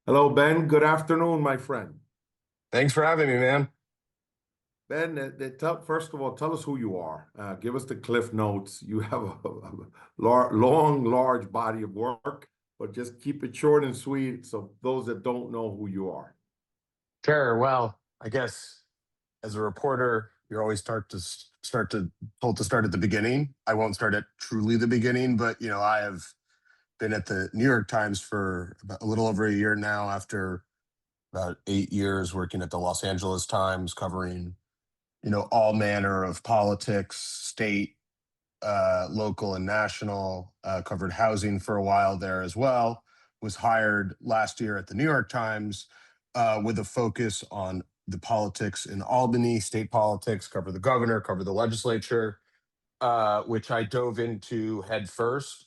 Hello, Ben. Good afternoon, my friend. Thanks for having me, man. Ben, first of all, tell us who you are. Give us the Cliff Notes. You have long, large body of work, but just keep it short and sweet so those that don't know who you are. Sure. Well, I guess as a reporter, you're always told to start at the beginning. I won't start at truly the beginning, but I have been at the New York Times for about a little over a year now, after about 8 years working at the Los Angeles Times, covering all manner of politics, state, local, and national. Covered housing for a while there as well. Was hired last year at the New York Times with a focus on the politics in Albany, state politics, cover the governor, cover the legislature, which I dove into head first.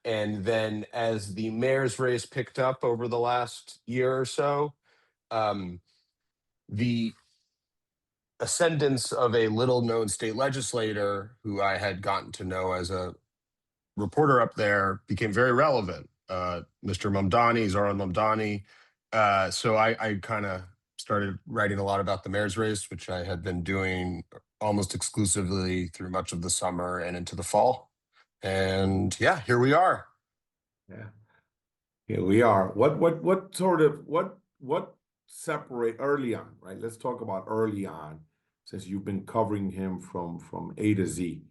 And then as the mayor's race picked up over the last year or so, um, the ascendance of a little known state legislator who I had gotten to know as a reporter up there became very relevant. Mr. Mamdani, Zoran Mamdani. So I kind of started writing a lot about the mayor's race, which I had been doing almost exclusively through much of the summer and into the fall. And yeah, here we are. Yeah, here we are. What separate early on, right? Let's talk about early on, since you've been covering him from A to Z,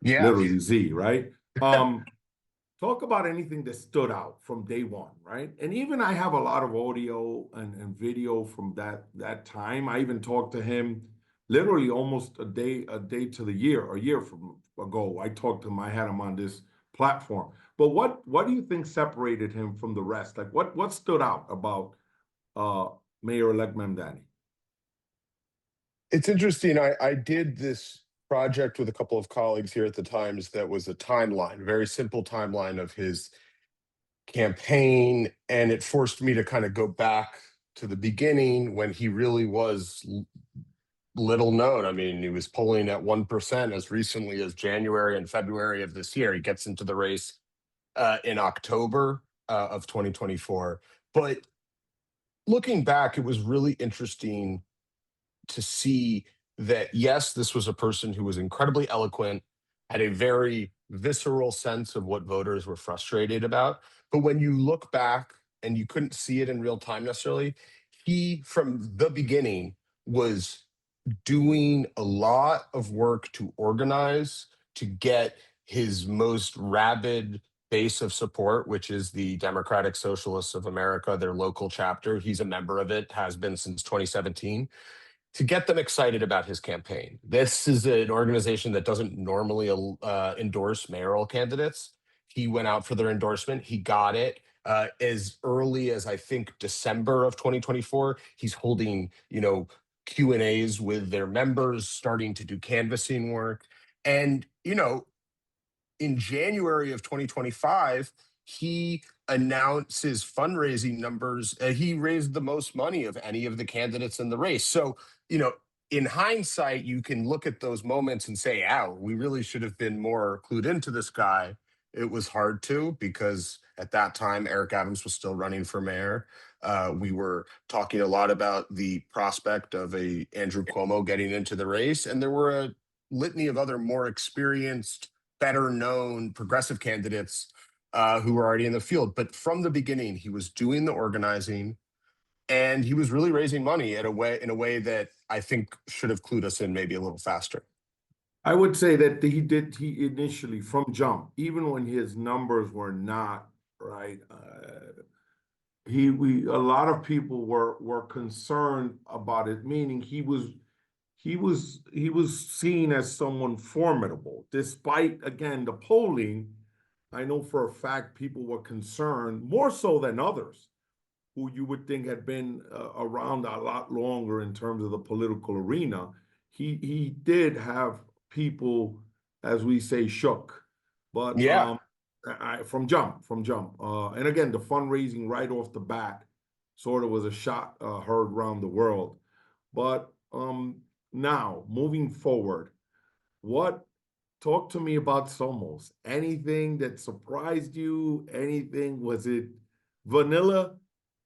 Yeah. literally Z, right? Talk about anything that stood out from day one, right? And even I have a lot of audio and video from that time. I even talked to him literally almost a day to the year, a year from ago. I talked to him, I had him on this platform. But what do you think separated him from the rest? Like what stood out about Mayor-elect Mamdani? It's interesting. I did this project with a couple of colleagues here at the Times that was a timeline, a very simple timeline of his campaign. And it forced me to kind of go back to the beginning when he really was little known. I mean, he was polling at 1% as recently as January and February of this year. He gets into the race in October of 2024. But looking back, it was really interesting to see that, yes, this was a person who was incredibly eloquent, had a very visceral sense of what voters were frustrated about. But when you look back, and you couldn't see it in real time necessarily, he, from the beginning, was doing a lot of work to organize, to get his most rabid base of support, which is the Democratic Socialists of America, their local chapter. He's a member of it, has been since 2017, to get them excited about his campaign. This is an organization that doesn't normally endorse mayoral candidates. He went out for their endorsement. He got it as early as, I think, December of 2024. He's holding, Q&As with their members, starting to do canvassing work. And, in January of 2025, he announced his fundraising numbers. He raised the most money of any of the candidates in the race. So, in hindsight, you can look at those moments and say, ow, we really should have been more clued into this guy. It was hard to, because at that time, Eric Adams was still running for mayor. We were talking a lot about the prospect of a Andrew Cuomo getting into the race, and there were a litany of other more experienced, better known progressive candidates who were already in the field. But from the beginning, he was doing the organizing, and he was really raising money in a way that I think should have clued us in maybe a little faster. I would say that he initially from jump, even when his numbers were not right, a lot of people were concerned about it, meaning he was seen as someone formidable. Despite, again, the polling, I know for a fact people were concerned more so than others who you would think had been around a lot longer in terms of the political arena. He did have people, as we say, shook, but Yeah. from jump, and again, the fundraising right off the bat sort of was a shot heard around the world. But now moving forward, what talk to me about Somos? Anything that surprised you? Anything? Was it vanilla?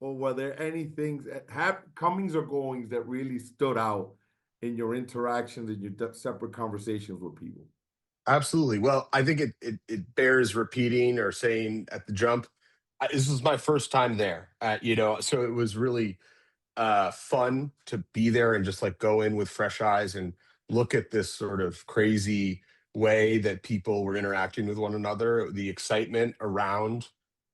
or were there any things that comings or goings that really stood out in your interactions and your separate conversations with people? Absolutely. Well, I think it bears repeating or saying at the jump. This was my first time there, so it was really fun to be there and just like go in with fresh eyes and look at this sort of crazy way that people were interacting with one another, the excitement around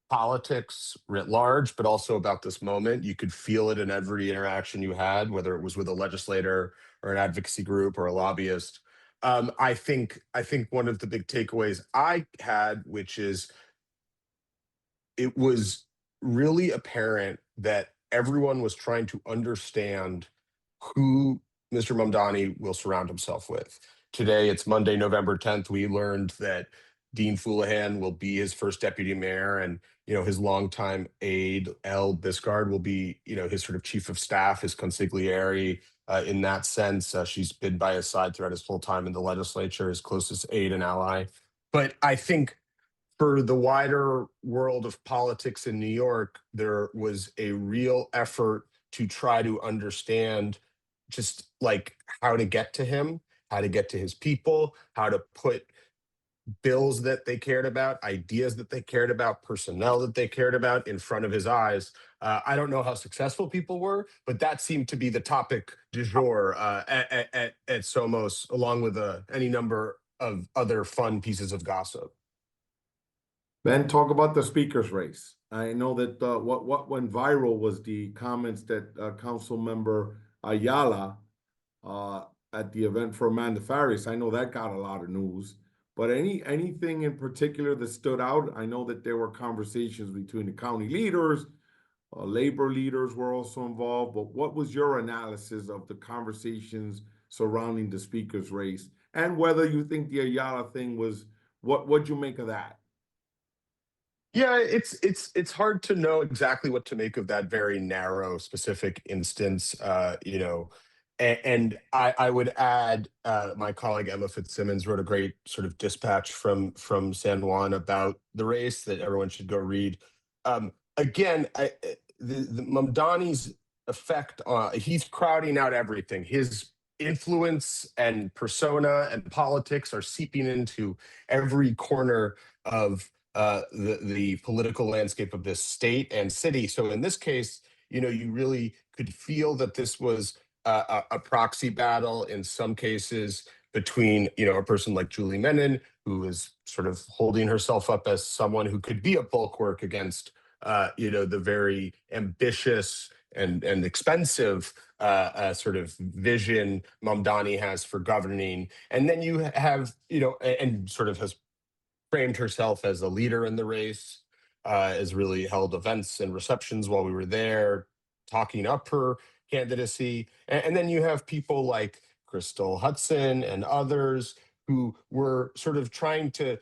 politics writ large, but also about this moment. You could feel it in every interaction you had, whether it was with a legislator or an advocacy group or a lobbyist. I think one of the big takeaways I had, which is it was really apparent that everyone was trying to understand who Mr. Mamdani will surround himself with. Today, it's Monday, November 10th. We learned that Dean Foulahan will be his first deputy mayor, and his longtime aide, Elle Biscard, will be his sort of chief of staff, his consigliere. In that sense, she's been by his side throughout his whole time in the legislature, his closest aide and ally. But I think for the wider world of politics in New York, there was a real effort to try to understand just like how to get to him, how to get to his people, how to put bills that they cared about, ideas that they cared about, personnel that they cared about in front of his eyes. I don't know how successful people were, but that seemed to be the topic du jour at Somos, along with any number of other fun pieces of gossip. Ben, talk about the speaker's race. I know that what went viral was the comments that Council Member Ayala at the event for Amanda Faris. I know that got a lot of news. But anything in particular that stood out? I know that there were conversations between the county leaders, labor leaders were also involved. But what was your analysis of the conversations surrounding the speaker's race, and whether you think the Ayala thing was what'd you make of that? Yeah, it's hard to know exactly what to make of that very narrow, specific instance. And I would add, my colleague Emma Fitzsimmons wrote a great sort of dispatch from San Juan about the race that everyone should go read. Again, the Mamdani's effect on he's crowding out everything. His influence and persona and politics are seeping into every corner of the political landscape of this state and city. So in this case, you really could feel that this was a proxy battle in some cases between, a person like Julie Menon, who is sort of holding herself up as someone who could be a bulwark against, the very ambitious and expensive sort of vision Mamdani has for governing. And then you have, and sort of has framed herself as a leader in the race, has really held events and receptions while we were there, talking up her candidacy. And then you have people like Crystal Hudson and others who were sort of trying to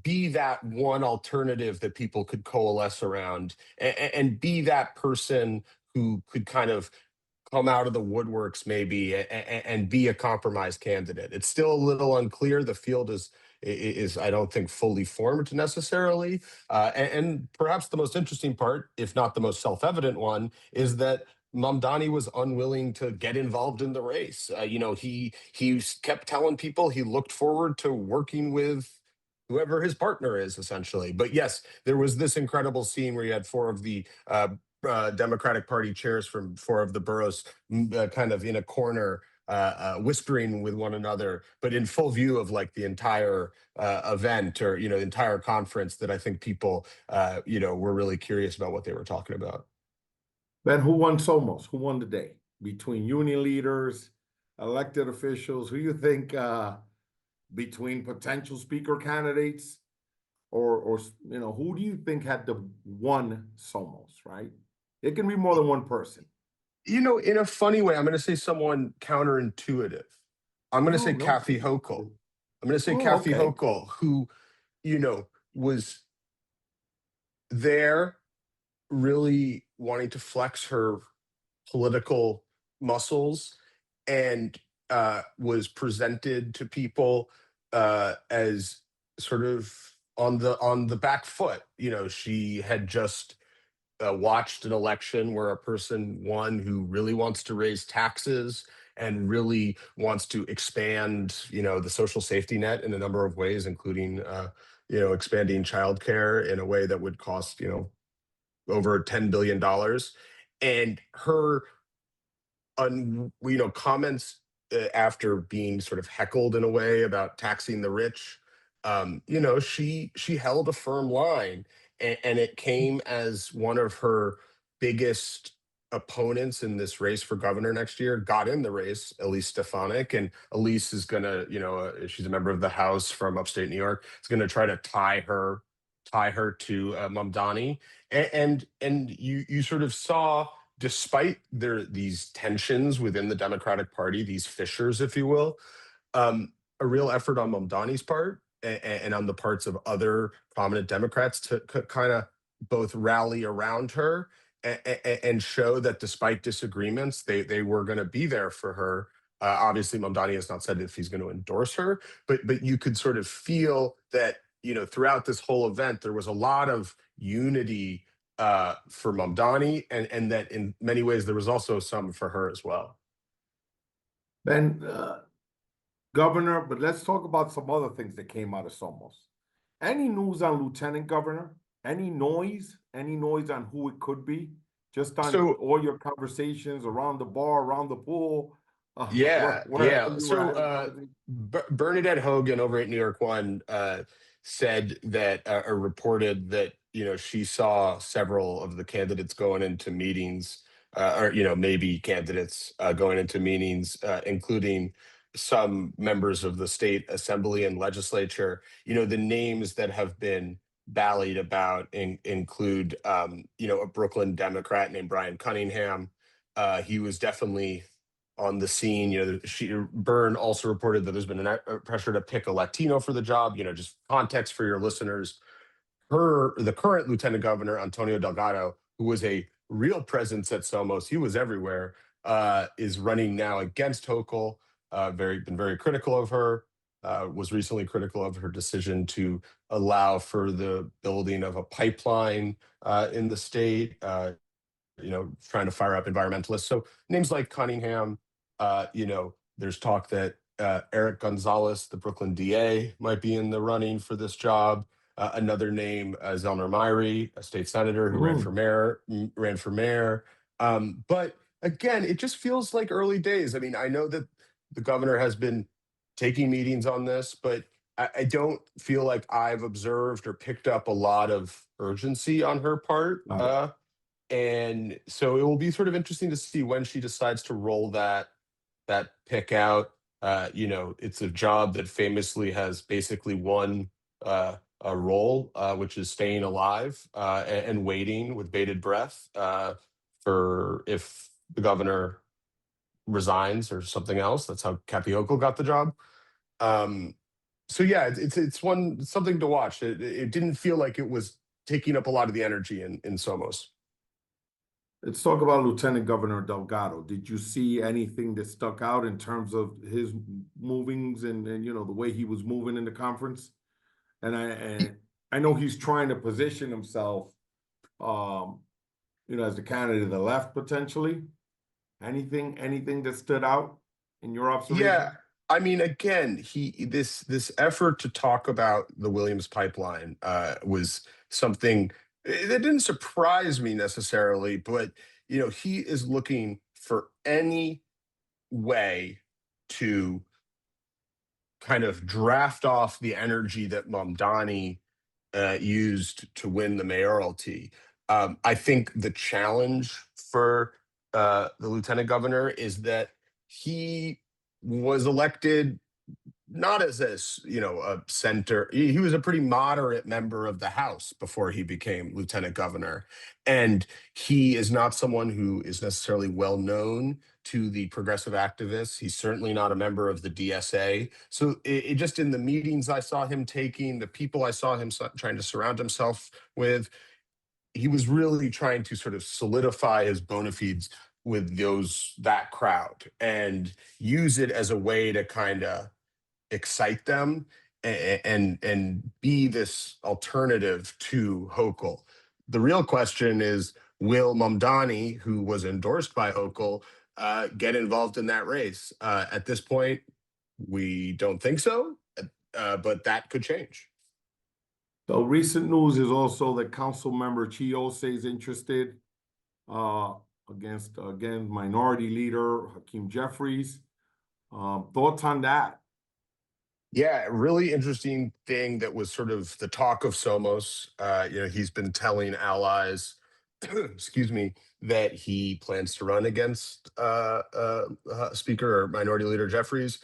be that one alternative that people could coalesce around, and be that person who could kind of come out of the woodworks maybe and be a compromise candidate. It's still a little unclear. The field is I don't think fully formed necessarily. And perhaps the most interesting part, if not the most self-evident one, is that Mamdani was unwilling to get involved in the race. He kept telling people he looked forward to working with whoever his partner is, essentially. But yes, there was this incredible scene where you had four of the Democratic Party chairs from four of the boroughs kind of in a corner, whispering with one another, but in full view of like the entire event, or the entire conference, that I think people were really curious about what they were talking about. Ben, who won Somos? Who won the day? Between union leaders, elected officials, who you think between potential speaker candidates, or who do you think had the one Somos, right? It can be more than one person. In a funny way, I'm going to say someone counterintuitive. I'm going to say No. Kathy Hochul. I'm going to say Kathy Okay. Hochul, who, was there really wanting to flex her political muscles, and was presented to people as sort of on the back foot. She had just watched an election where a person won who really wants to raise taxes and really wants to expand, the social safety net in a number of ways, including, expanding childcare in a way that would cost, over $10 billion. And her comments after being sort of heckled in a way about taxing the rich, she held a firm line, and it came as one of her biggest opponents in this race for governor next year got in the race, Elise Stefanik. And Elise is gonna, she's a member of the House from upstate New York, is gonna try to tie her to Mamdani. And you sort of saw, despite these tensions within the Democratic Party, these fissures, if you will, a real effort on Mamdani's part and on the parts of other prominent Democrats to kind of both rally around her and show that despite disagreements, they were going to be there for her. Obviously, Mamdani has not said if he's going to endorse her, but you could sort of feel that, throughout this whole event, there was a lot of unity for Mamdani, and that in many ways there was also some for her as well. Ben, Governor, but let's talk about some other things that came out of Somos. Any news on Lieutenant Governor? Any noise on who it could be? Just on all your conversations around the bar, around the pool? Yeah. So Bernadette Hogan over at New York One said that, or reported that, she saw several of the candidates going into meetings, or maybe candidates going into meetings, including some members of the state assembly and legislature. The names that have been ballied about include, a Brooklyn Democrat named Brian Cunningham. He was definitely on the scene. Byrne also reported that there's been a pressure to pick a Latino for the job. Just context for your listeners. The current lieutenant governor, Antonio Delgado, who was a real presence at Somos, he was everywhere, is running now against Hochul. Been very critical of her. Was recently critical of her decision to allow for the building of a pipeline in the state. Trying to fire up environmentalists. So names like Cunningham. There's talk that Eric Gonzalez, the Brooklyn DA, might be in the running for this job. Another name, Zelner Myrie, a state senator who ran for mayor. But again, it just feels like early days. I mean, I know that the governor has been taking meetings on this, but I don't feel like I've observed or picked up a lot of urgency on her part. And so it will be sort of interesting to see when she decides to roll that pick out. It's a job that famously has basically one a role, which is staying alive and waiting with bated breath for if the governor resigns or something else. That's how Kathy Hochul got the job. So yeah, it's something to watch. It didn't feel like it was taking up a lot of the energy in Somos. Let's talk about Lieutenant Governor Delgado. Did you see anything that stuck out in terms of his movings and the way he was moving in the conference? And I know he's trying to position himself, as the candidate of the left potentially. Anything that stood out in your observation? Yeah, I mean, again, this effort to talk about the Williams pipeline was something that didn't surprise me necessarily, but he is looking for any way to kind of draft off the energy that Mamdani used to win the mayoralty. I think the challenge for the lieutenant governor is that he was elected not as a center. He was a pretty moderate member of the House before he became lieutenant governor, and he is not someone who is necessarily well known to the progressive activists. He's certainly not a member of the DSA. So it just, in the meetings I saw him taking, the people I saw him trying to surround himself with, he was really trying to sort of solidify his bona fides with that crowd and use it as a way to kind of excite them and be this alternative to Hochul. The real question is, will Mamdani, who was endorsed by Hochul, get involved in that race? At this point, we don't think so, but that could change. So recent news is also that council member Chio is interested against, again, minority leader Hakeem Jeffries. Thoughts on that? Yeah, really interesting thing that was sort of the talk of Somos. He's been telling allies, excuse me, that he plans to run against Speaker or Minority Leader Jeffries.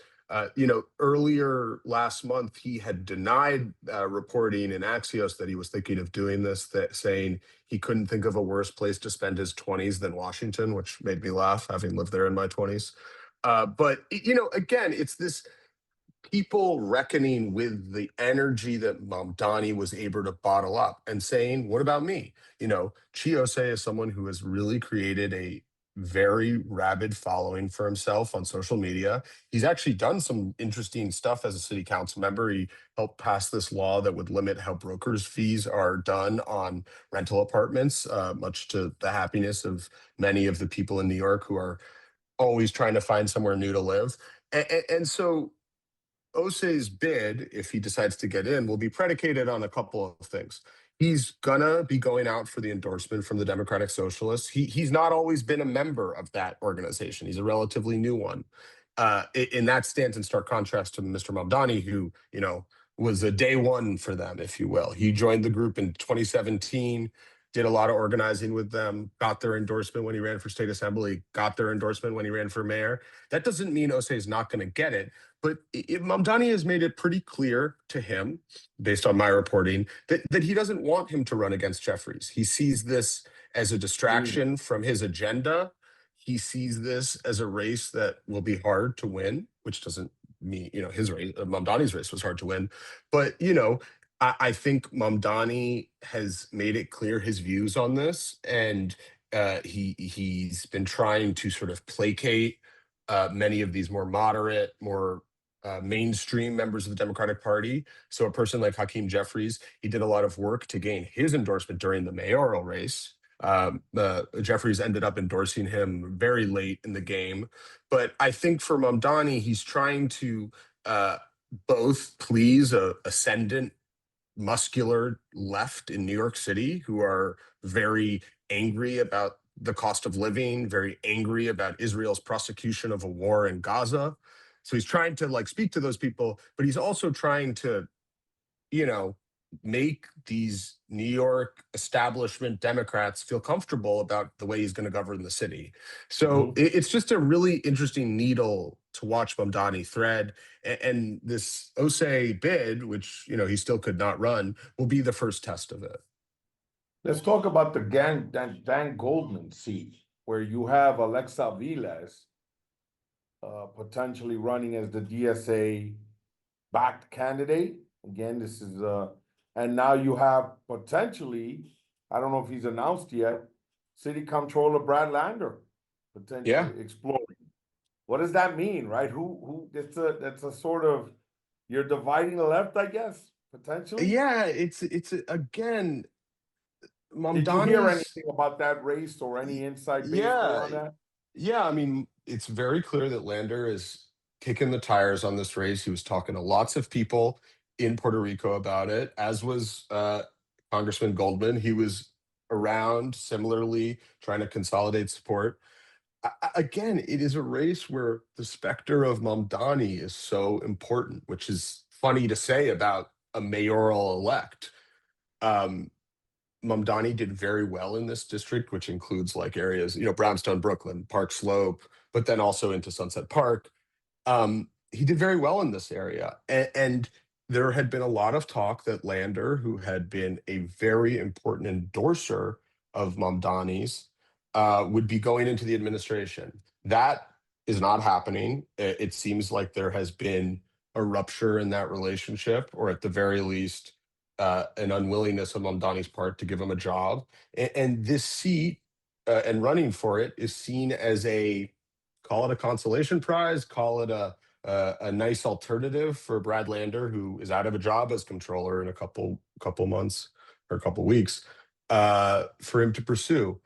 Earlier last month, he had denied reporting in Axios that he was thinking of doing this, saying he couldn't think of a worse place to spend his 20s than Washington, which made me laugh, having lived there in my 20s. But again, it's this people reckoning with the energy that Mamdani was able to bottle up and saying, what about me? Chiose is someone who has really created a very rabid following for himself on social media. He's actually done some interesting stuff as a city council member. He helped pass this law that would limit how brokers' fees are done on rental apartments, much to the happiness of many of the people in New York who are always trying to find somewhere new to live. And so Ose's bid, if he decides to get in, will be predicated on a couple of things. He's gonna be going out for the endorsement from the Democratic Socialists. He's not always been a member of that organization. He's a relatively new one. And that stands in stark contrast to Mr. Mamdani, who, was a day one for them, if you will. He joined the group in 2017, did a lot of organizing with them, got their endorsement when he ran for state assembly, got their endorsement when he ran for mayor. That doesn't mean Ose is not going to get it, but Mamdani has made it pretty clear to him, based on my reporting, that he doesn't want him to run against Jeffries. He sees this as a distraction from his agenda. He sees this as a race that will be hard to win, which doesn't mean, his race, Mamdani's race was hard to win. But, I think Mamdani has made it clear his views on this, and he's been trying to sort of placate many of these more moderate, more mainstream members of the Democratic Party. So a person like Hakeem Jeffries, he did a lot of work to gain his endorsement during the mayoral race. Jeffries ended up endorsing him very late in the game. But I think for Mamdani, he's trying to both please a ascendant muscular left in New York City who are very angry about the cost of living, very angry about Israel's prosecution of a war in Gaza. So he's trying to speak to those people, but he's also trying to, make these New York establishment Democrats feel comfortable about the way he's going to govern the city. So it's just a really interesting needle to watch Mamdani thread. And this Ose bid, which, he still could not run, will be the first test of it. Let's talk about the Dan Goldman seat, where you have Alexa Viles potentially running as the DSA-backed candidate. Again, this is and now you have potentially, I don't know if he's announced yet, City Comptroller Brad Lander potentially exploring. What does that mean, right? Who? That's a sort of, you're dividing the left, I guess, potentially. Yeah, it's again, Mamdani's. Did you hear anything about that race or any inside baseball on that? Yeah, I mean, it's very clear that Lander is kicking the tires on this race. He was talking to lots of people in Puerto Rico about it, as was Congressman Goldman. He was around similarly trying to consolidate support. Again, it is a race where the specter of Mamdani is so important, which is funny to say about a mayoral elect. Mamdani did very well in this district, which includes areas, Brownstone, Brooklyn, Park Slope, but then also into Sunset Park. He did very well in this area. And there had been a lot of talk that Lander, who had been a very important endorser of Mamdani's, would be going into the administration. That is not happening. It seems like there has been a rupture in that relationship, or at the very least, an unwillingness on Mamdani's part to give him a job. And this seat and running for it is seen as call it a consolation prize, call it a nice alternative for Brad Lander, who is out of a job as comptroller in a couple months or a couple weeks, for him to pursue.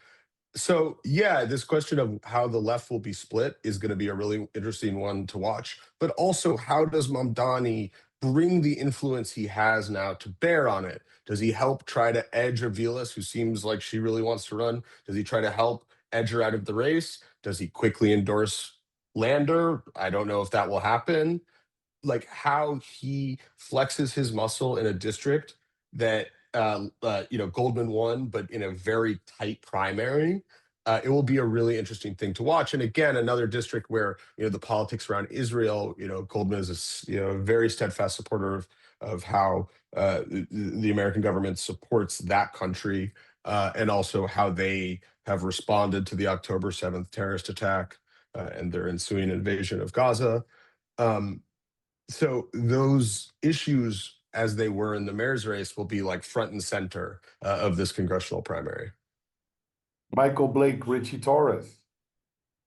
So yeah, this question of how the left will be split is going to be a really interesting one to watch. But also, how does Mamdani bring the influence he has now to bear on it? Does he help try to edge Aviles, who seems like she really wants to run? Does he try to help edge her out of the race? Does he quickly endorse Lander? I don't know if that will happen. Like how he flexes his muscle in a district that Goldman won, but in a very tight primary. It will be a really interesting thing to watch. And again, another district where the politics around Israel. Goldman is a very steadfast supporter of how the American government supports that country, and also how they have responded to the October 7th terrorist attack and their ensuing invasion of Gaza. Um, so those issues, as they were in the mayor's race, will be like front and center of this congressional primary. Michael Blake, Richie Torres.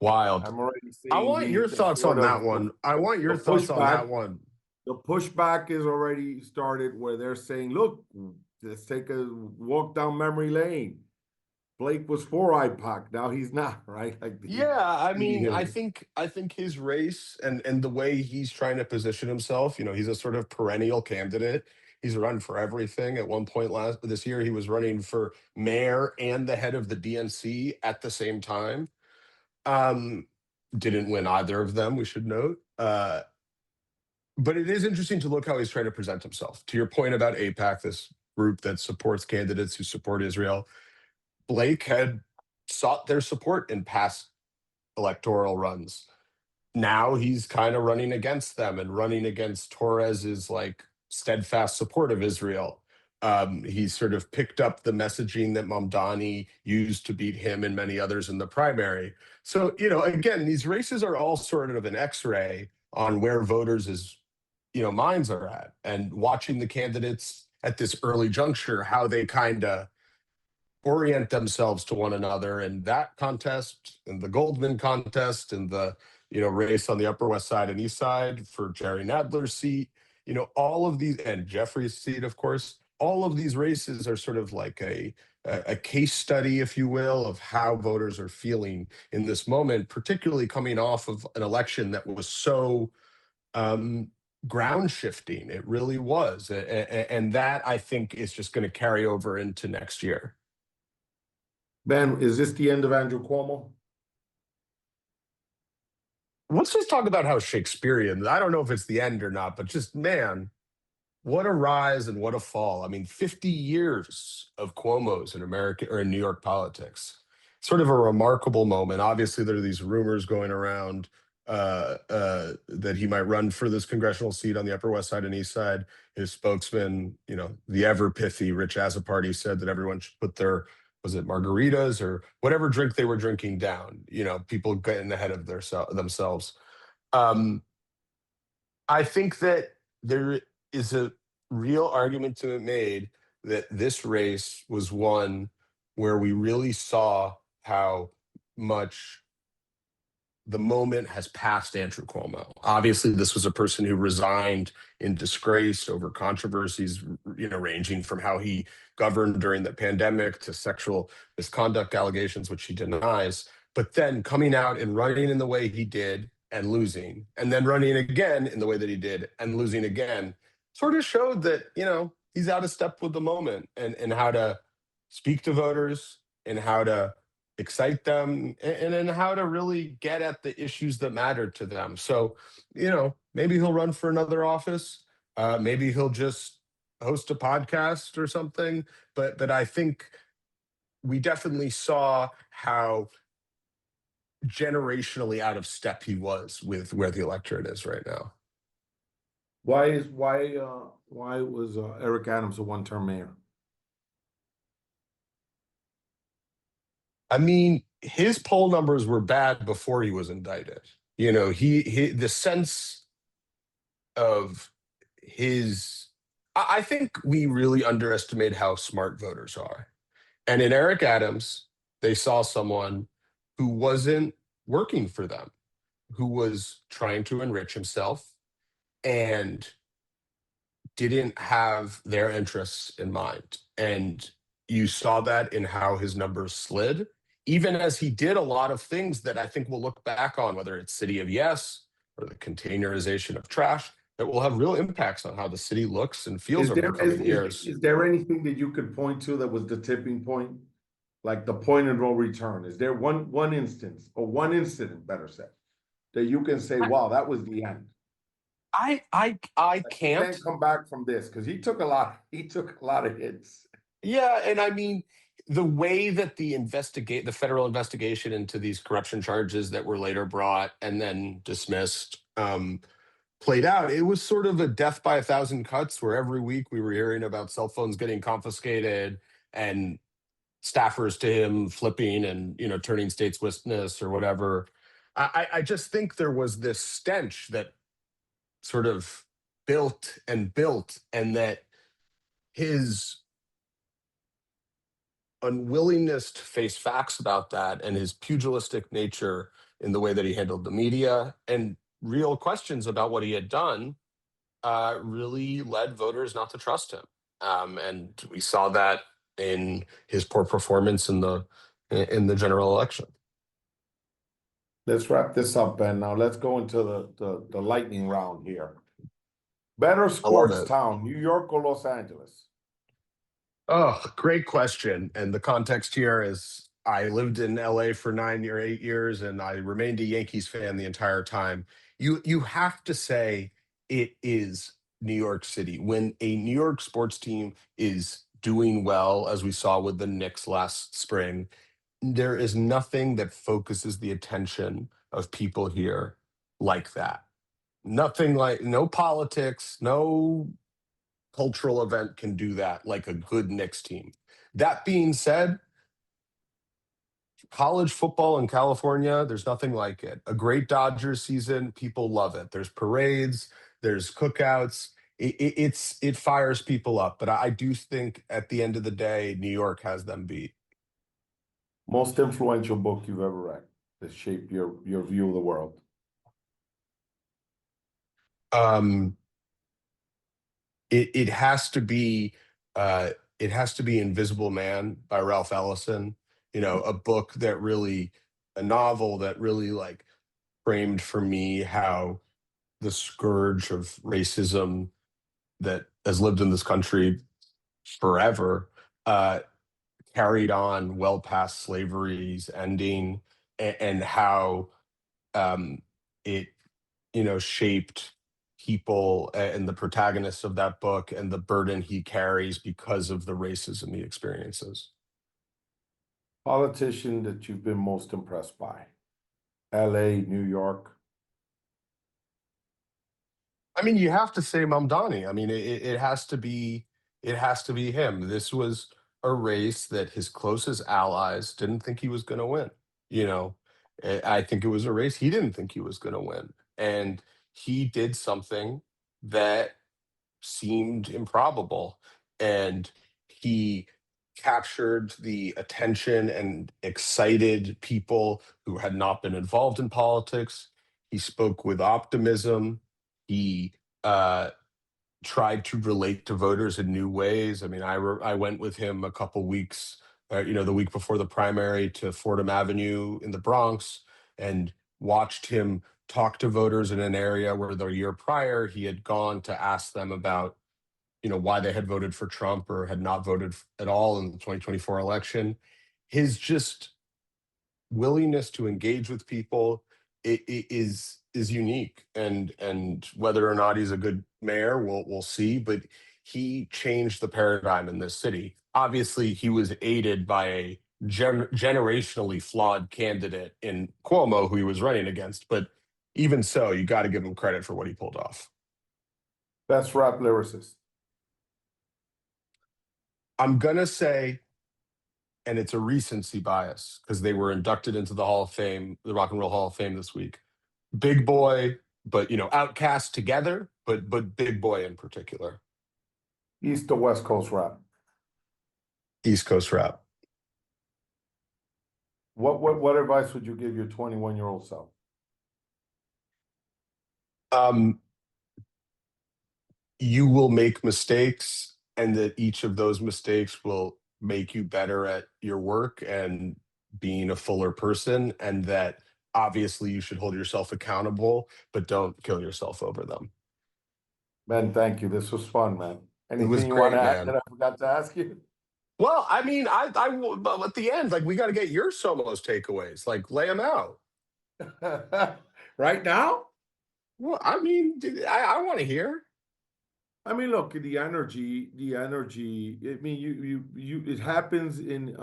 Wild. I'm already I seeing want your the thoughts sort on of that one. I want your the thoughts on that pushback. one. The pushback is already started where they're saying, look, let's take a walk down memory lane. Blake was for IPOC. Now he's not, right? Like Yeah, I mean, I him. think his race and the way he's trying to position himself, he's a sort of perennial candidate. He's run for everything. At one point this year, he was running for mayor and the head of the DNC at the same time. Didn't win either of them, we should note. But it is interesting to look how he's trying to present himself. To your point about AIPAC, this group that supports candidates who support Israel, Blake had sought their support in past electoral runs. Now he's kind of running against them and running against Torres's like steadfast support of Israel. He's sort of picked up the messaging that Mamdani used to beat him and many others in the primary. So, again, these races are all sort of an X-ray on where voters' minds are at, and watching the candidates at this early juncture, how they kind of orient themselves to one another. And that contest and the Goldman contest and the race on the Upper West Side and East Side for Jerry Nadler's seat, all of these, and Jeffrey's seat, of course, all of these races are sort of like a case study, if you will, of how voters are feeling in this moment, particularly coming off of an election that was so ground shifting. It really was. And that, I think, is just going to carry over into next year. Ben, is this the end of Andrew Cuomo? Let's just talk about how Shakespearean, I don't know if it's the end or not, but just, man, what a rise and what a fall. I mean, 50 years of Cuomo's in America or in New York politics. Sort of a remarkable moment. Obviously, there are these rumors going around that he might run for this congressional seat on the Upper West Side and East Side. His spokesman, the ever pithy Rich Azzopardi, said that everyone should put their, was it margaritas or whatever drink they were drinking down, people getting ahead of themselves. I think that there is a real argument to be made that this race was one where we really saw how much the moment has passed Andrew Cuomo. Obviously, this was a person who resigned in disgrace over controversies, ranging from how he governed during the pandemic to sexual misconduct allegations, which he denies. But then coming out and running in the way he did and losing, and then running again in the way that he did and losing again, sort of showed that, he's out of step with the moment and how to speak to voters and how to excite them and how to really get at the issues that matter to them. So, maybe he'll run for another office. Maybe he'll just host a podcast or something. But I think we definitely saw how generationally out of step he was with where the electorate is right now. Why was Eric Adams a one-term mayor? I mean, his poll numbers were bad before he was indicted. He the sense of his, I think we really underestimate how smart voters are. And in Eric Adams, they saw someone who wasn't working for them, who was trying to enrich himself and didn't have their interests in mind. And you saw that in how his numbers slid. even as he did a lot of things that I think we'll look back on, whether it's City of Yes or the containerization of trash, that will have real impacts on how the city looks and feels over the coming years. Is there anything that you could point to that was the tipping point? Like the point of no return? Is there one instance, or one incident, better said, that you can say, wow, that was the end? I can't come back from this, because he took a lot of hits. Yeah, and I mean, the way that the federal investigation into these corruption charges that were later brought and then dismissed, played out, it was sort of a death by a thousand cuts, where every week we were hearing about cell phones getting confiscated and staffers to him flipping and turning state's witness or whatever. I just think there was this stench that sort of built and built, and that his unwillingness to face facts about that and his pugilistic nature in the way that he handled the media and real questions about what he had done really led voters not to trust him. And we saw that in his poor performance in the general election. Let's wrap this up, Ben. Now let's go into the lightning round here. Better sports town, New York or Los Angeles? Oh, great question. And the context here is I lived in LA for 9 or 8 years, and I remained a Yankees fan the entire time. You have to say it is New York City. When a New York sports team is doing well, as we saw with the Knicks last spring, there is nothing that focuses the attention of people here like that. Nothing like, no politics, no cultural event can do that like a good Knicks team. That being said, college football in California, there's nothing like it. A great Dodgers season, people love it. There's parades, there's cookouts. It fires people up. But I do think at the end of the day, New York has them beat. Most influential book you've ever read that shaped your view of the world? It has to be Invisible Man by Ralph Ellison. A novel that really like framed for me how the scourge of racism that has lived in this country forever carried on well past slavery's ending, and how it shaped people and the protagonists of that book and the burden he carries because of the racism he experiences. Politician that you've been most impressed by? LA, New York? I mean, you have to say Mamdani. I mean, it has to be him. This was a race that his closest allies didn't think he was going to win. I think it was a race he didn't think he was going to win, and he did something that seemed improbable, and he captured the attention and excited people who had not been involved in politics. He spoke with optimism. He tried to relate to voters in new ways. I mean, I went with him a couple weeks, the week before the primary, to Fordham Avenue in the Bronx, and watched him talk to voters in an area where the year prior he had gone to ask them about, why they had voted for Trump or had not voted at all in the 2024 election. His just willingness to engage with people is unique, and whether or not he's a good mayor, we'll see. But he changed the paradigm in this city. Obviously, he was aided by a generationally flawed candidate in Cuomo, who he was running against. But even so, you got to give him credit for what he pulled off. Best rap lyricist? I'm gonna say, and it's a recency bias because they were inducted into the Hall of Fame, the Rock and Roll Hall of Fame this week. Big Boy, but Outkast together, but Big Boy in particular. East or West Coast rap? East Coast rap. What advice would you give your 21-year-old self? You will make mistakes, and that each of those mistakes will make you better at your work, and being a fuller person, and that obviously you should hold yourself accountable, but don't kill yourself over them. Ben, thank you. This was fun, man. It was Anything you want to great, add man. that I forgot to ask you? Well, I mean, but at the end, like, we got to get your Somos takeaways. Like, lay them out. Right now? Well, I mean, I want to hear. I mean, look, the energy. I mean, it happens in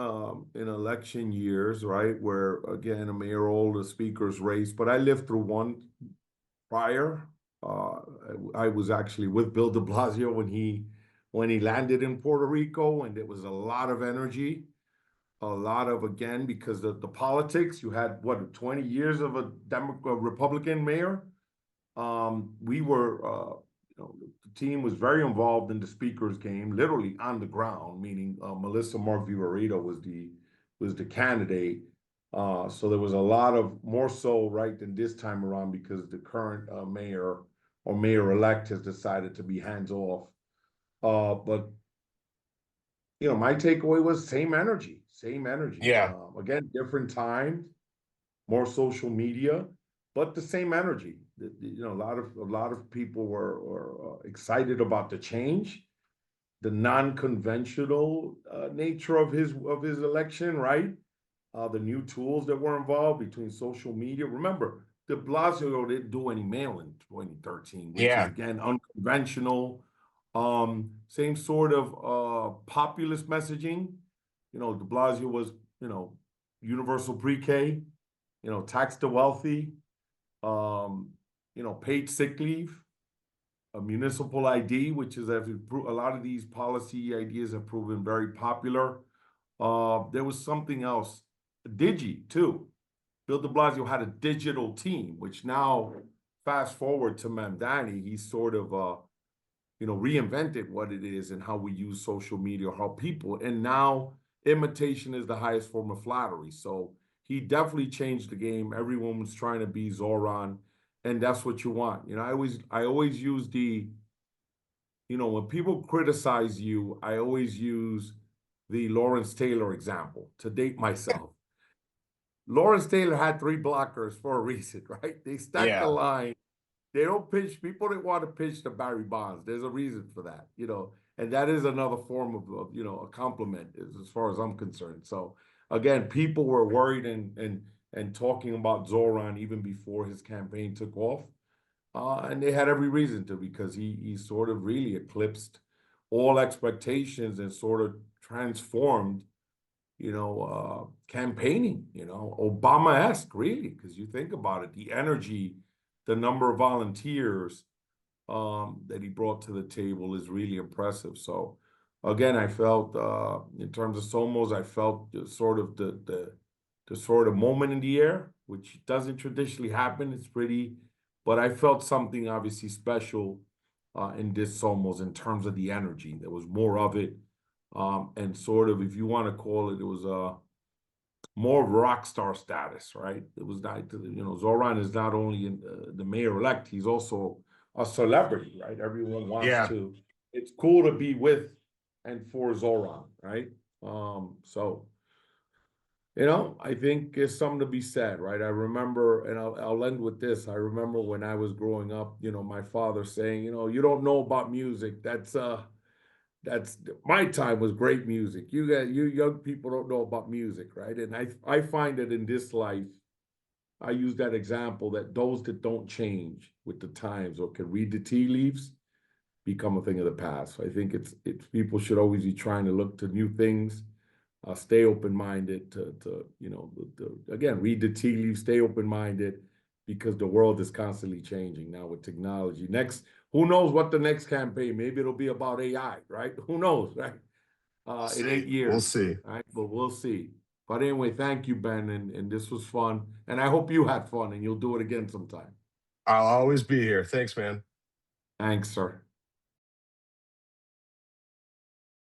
election years, right? Where again, a mayoral, a speaker's race. But I lived through one prior. Uh, I was actually with Bill de Blasio when he landed in Puerto Rico, and there was a lot of energy, a lot of again because the politics. You had what 20 years of a Republican mayor. We were, the team was very involved in the speakers game, literally on the ground. Meaning, Melissa Mark Viverito was the candidate. So there was a lot of more so right than this time around because the current mayor or mayor-elect has decided to be hands off. But my takeaway was same energy, same energy. Yeah. Again, different times, more social media, but the same energy. A lot of people were excited about the change, the non-conventional nature of his election, right? The new tools that were involved between social media. Remember, De Blasio didn't do any mail in 2013, which is Yeah. again unconventional. Same sort of populist messaging. De Blasio was, universal pre-K, tax the wealthy, paid sick leave, a municipal ID, which is a lot of these policy ideas have proven very popular. There was something else, Digi too. Bill de Blasio had a digital team, which now, fast forward to Mamdani, he's sort of reinvented what it is and how we use social media, how people, and now imitation is the highest form of flattery. So he definitely changed the game. Everyone was trying to be Zoran, and that's what you want. I always use when people criticize you, I always use the Lawrence Taylor example to date myself. Lawrence Taylor had 3 blockers for a reason, right? They stacked the Yeah. line. They don't pitch. People didn't want to pitch to Barry Bonds. There's a reason for that, and that is another form of a compliment as far as I'm concerned. So again, people were worried and talking about Zoran even before his campaign took off, and they had every reason to because he sort of really eclipsed all expectations and sort of transformed campaigning, Obama-esque, really, because you think about it, the energy, the number of volunteers that he brought to the table is really impressive. So, again, I felt in terms of Somos, I felt sort of the sort of moment in the air, which doesn't traditionally happen. It's pretty, but I felt something obviously special in this Somos in terms of the energy. There was more of it. And sort of, if you want to call it, it was more rock star status, right? It was not, Zoran is not only the mayor-elect, he's also a celebrity, right? Everyone wants Yeah. to, it's cool to be with and for Zoran, right? So, I think there's something to be said, right? I remember, and I'll end with this. I remember when I was growing up, my father saying, you don't know about music. That's my time was great music. You young people don't know about music, right? And I find that in this life, I use that example that those that don't change with the times or can read the tea leaves become a thing of the past. So I think it's people should always be trying to look to new things, stay open-minded to again, read the tea leaves, stay open-minded because the world is constantly changing now with technology. Next, who knows what the next campaign, maybe it'll be about AI, right? Who knows, right? In 8 years. We'll see. Right? But we'll see. But anyway, thank you, Ben, and this was fun. And I hope you had fun and you'll do it again sometime. I'll always be here. Thanks, man. Thanks, sir.